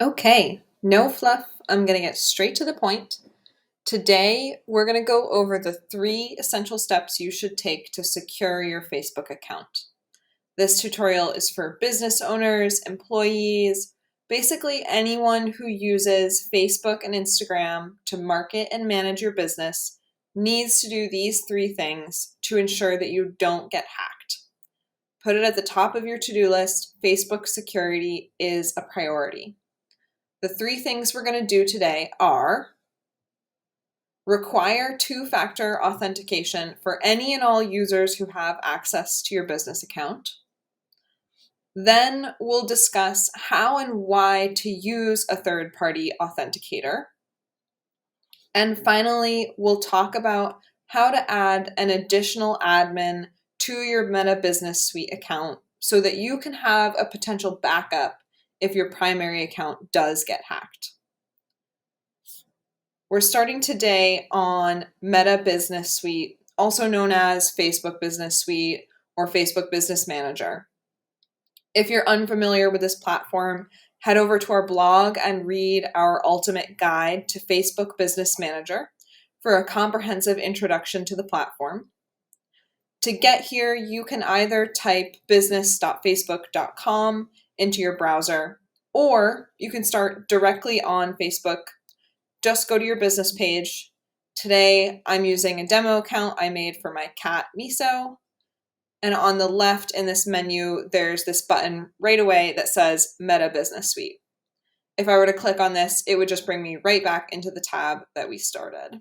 Okay, no fluff. I'm going to get straight to the point. Today, we're going to go over the 3 essential steps you should take to secure your Facebook account. This tutorial is for business owners, employees, basically anyone who uses Facebook and Instagram to market and manage your business needs to do these 3 things to ensure that you don't get hacked. Put it at the top of your to-do list. Facebook security is a priority. The 3 things we're going to do today are require 2-factor authentication for any and all users who have access to your business account. Then we'll discuss how and why to use a third-party authenticator. And finally, we'll talk about how to add an additional admin to your Meta Business Suite account so that you can have a potential backup if your primary account does get hacked. We're starting today on Meta Business Suite, also known as Facebook Business Suite or Facebook Business Manager. If you're unfamiliar with this platform, head over to our blog and read our ultimate guide to Facebook Business Manager for a comprehensive introduction to the platform. To get here, you can either type business.facebook.com into your browser, or you can start directly on Facebook. Just go to your business page. Today, I'm using a demo account I made for my cat, Miso. And on the left in this menu, there's this button right away that says Meta Business Suite. If I were to click on this, it would just bring me right back into the tab that we started.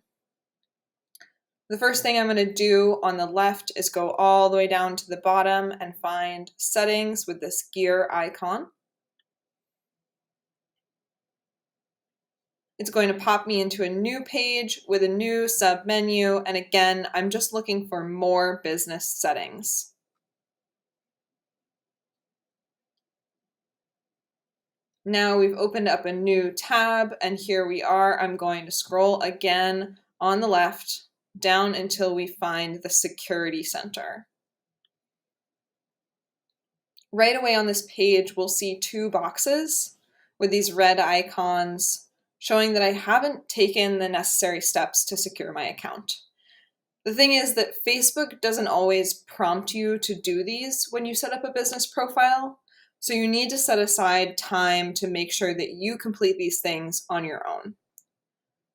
The first thing I'm going to do on the left is go all the way down to the bottom and find settings with this gear icon. It's going to pop me into a new page with a new sub-menu, and again, I'm just looking for more business settings. Now we've opened up a new tab, and here we are. I'm going to scroll again on the left down until we find the Security Center. Right away on this page, we'll see 2 boxes with these red icons showing that I haven't taken the necessary steps to secure my account. The thing is that Facebook doesn't always prompt you to do these when you set up a business profile, so you need to set aside time to make sure that you complete these things on your own.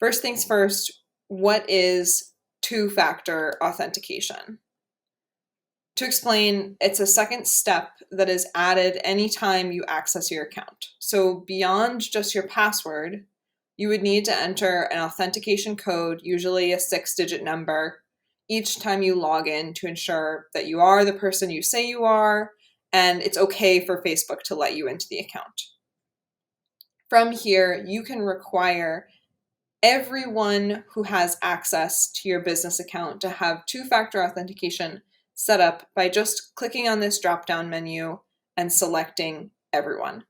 First things first, what is 2-factor authentication? To explain, it's a second step that is added anytime you access your account. So beyond just your password, you would need to enter an authentication code, usually a 6-digit number, each time you log in to ensure that you are the person you say you are, and it's okay for Facebook to let you into the account. From here, you can require everyone who has access to your business account to have 2-factor authentication set up by just clicking on this drop-down menu and selecting everyone.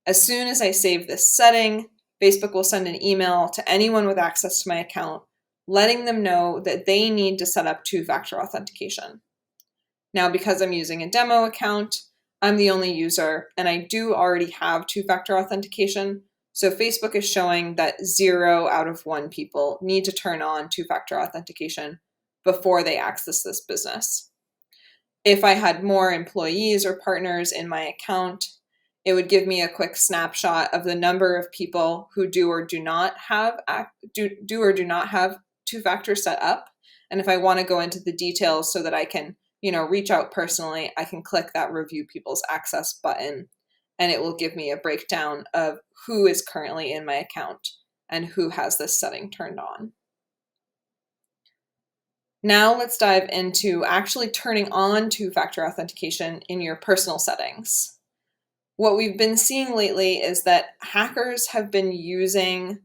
As soon as I save this setting, Facebook will send an email to anyone with access to my account, letting them know that they need to set up 2-factor authentication. Now, because I'm using a demo account, I'm the only user, and I do already have 2-factor authentication, so Facebook is showing that 0 out of 1 people need to turn on 2-factor authentication before they access this business. If I had more employees or partners in my account, it would give me a quick snapshot of the number of people who do or do not have 2-factor set up. And if I want to go into the details so that I can, reach out personally, I can click that review people's access button, and it will give me a breakdown of who is currently in my account and who has this setting turned on. Now let's dive into actually turning on 2-factor authentication in your personal settings. What we've been seeing lately is that hackers have been using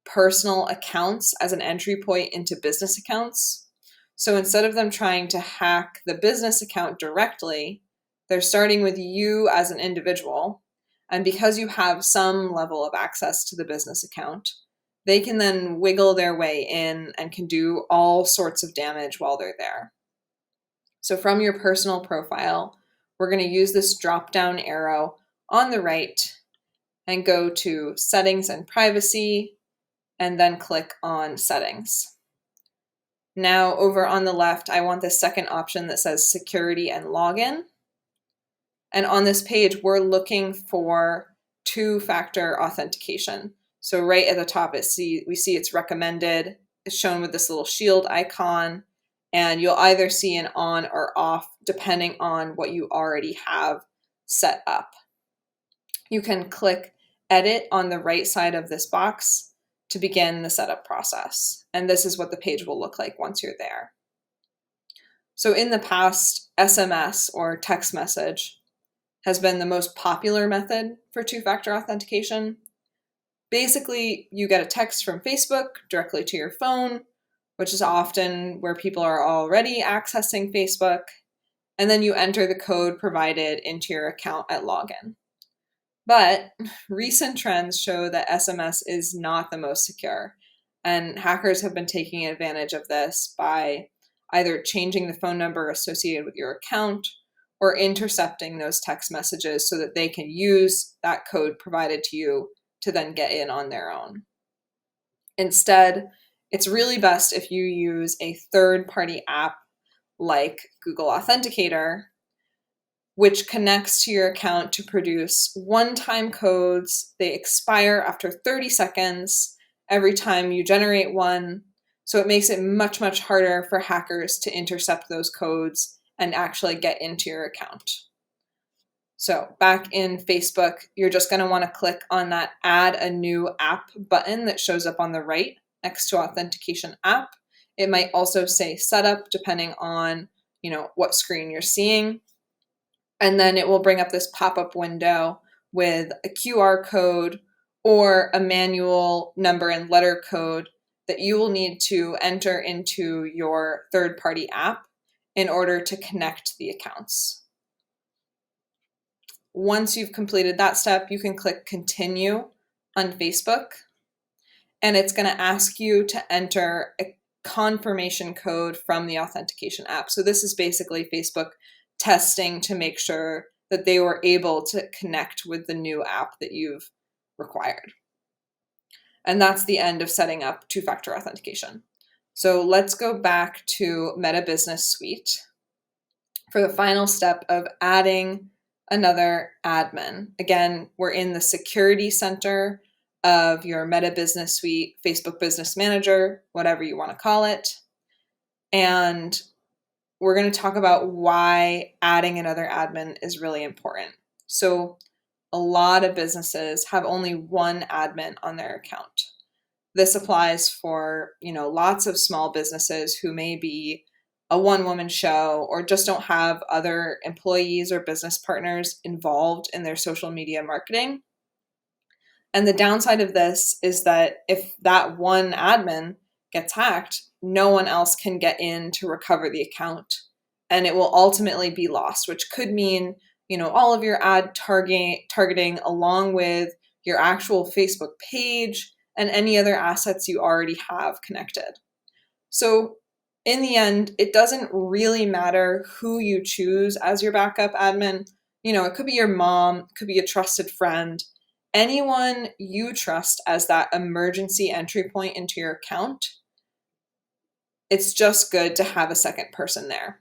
personal accounts as an entry point into business accounts. So instead of them trying to hack the business account directly, they're starting with you as an individual. And because you have some level of access to the business account, they can then wiggle their way in and can do all sorts of damage while they're there. So from your personal profile, we're going to use this drop-down arrow on the right, and go to Settings and Privacy, and then click on Settings. Now over on the left, I want this second option that says Security and Login. And on this page, we're looking for two-factor authentication. So right at the top, we see it's recommended. It's shown with this little shield icon, and you'll either see an on or off depending on what you already have set up. You can click Edit on the right side of this box to begin the setup process. And this is what the page will look like once you're there. So in the past, SMS or text message has been the most popular method for two-factor authentication. Basically, you get a text from Facebook directly to your phone, which is often where people are already accessing Facebook, and then you enter the code provided into your account at login. But recent trends show that SMS is not the most secure, and hackers have been taking advantage of this by either changing the phone number associated with your account or intercepting those text messages so that they can use that code provided to you to then get in on their own. Instead, it's really best if you use a third-party app like Google Authenticator, which connects to your account to produce one-time codes. They expire after 30 seconds every time you generate one, so it makes it much, much harder for hackers to intercept those codes and actually get into your account. So back in Facebook, you're just going to want to click on that Add a New App button that shows up on the right next to Authentication App. It might also say Setup depending on what screen you're seeing. And then it will bring up this pop-up window with a QR code or a manual number and letter code that you will need to enter into your third-party app in order to connect the accounts. Once you've completed that step, you can click Continue on Facebook, and it's going to ask you to enter a confirmation code from the authentication app. So this is basically Facebook testing to make sure that they were able to connect with the new app that you've required. And that's the end of setting up two-factor authentication. So let's go back to Meta Business Suite for the final step of adding another admin. Again, we're in the security center of your Meta Business Suite, Facebook Business Manager, whatever you want to call it. And we're going to talk about why adding another admin is really important. So a lot of businesses have only one admin on their account. This applies for, lots of small businesses who may be a one-woman show or just don't have other employees or business partners involved in their social media marketing. And the downside of this is that if that one admin gets hacked, no one else can get in to recover the account, and it will ultimately be lost, which could mean, all of your ad targeting along with your actual Facebook page and any other assets you already have connected. So in the end, it doesn't really matter who you choose as your backup admin. It could be your mom, it could be a trusted friend, anyone you trust as that emergency entry point into your account. It's just good to have a second person there.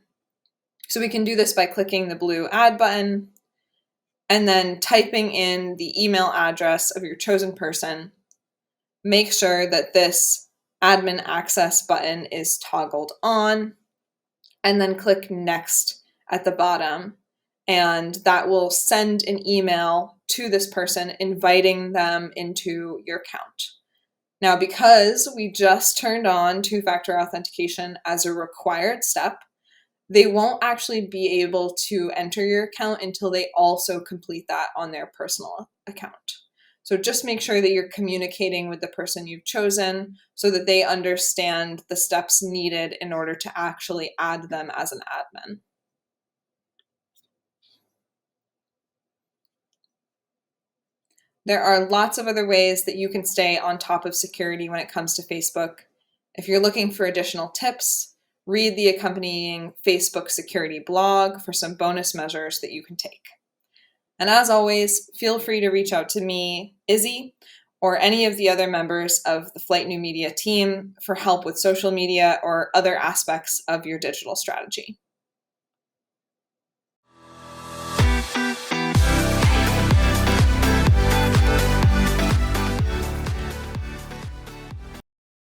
So we can do this by clicking the blue add button and then typing in the email address of your chosen person. Make sure that this admin access button is toggled on, and then click next at the bottom. And that will send an email to this person inviting them into your account. Now, because we just turned on two-factor authentication as a required step, they won't actually be able to enter your account until they also complete that on their personal account. So just make sure that you're communicating with the person you've chosen so that they understand the steps needed in order to actually add them as an admin. There are lots of other ways that you can stay on top of security when it comes to Facebook. If you're looking for additional tips, read the accompanying Facebook security blog for some bonus measures that you can take. And as always, feel free to reach out to me, Izzy, or any of the other members of the Flight New Media team for help with social media or other aspects of your digital strategy.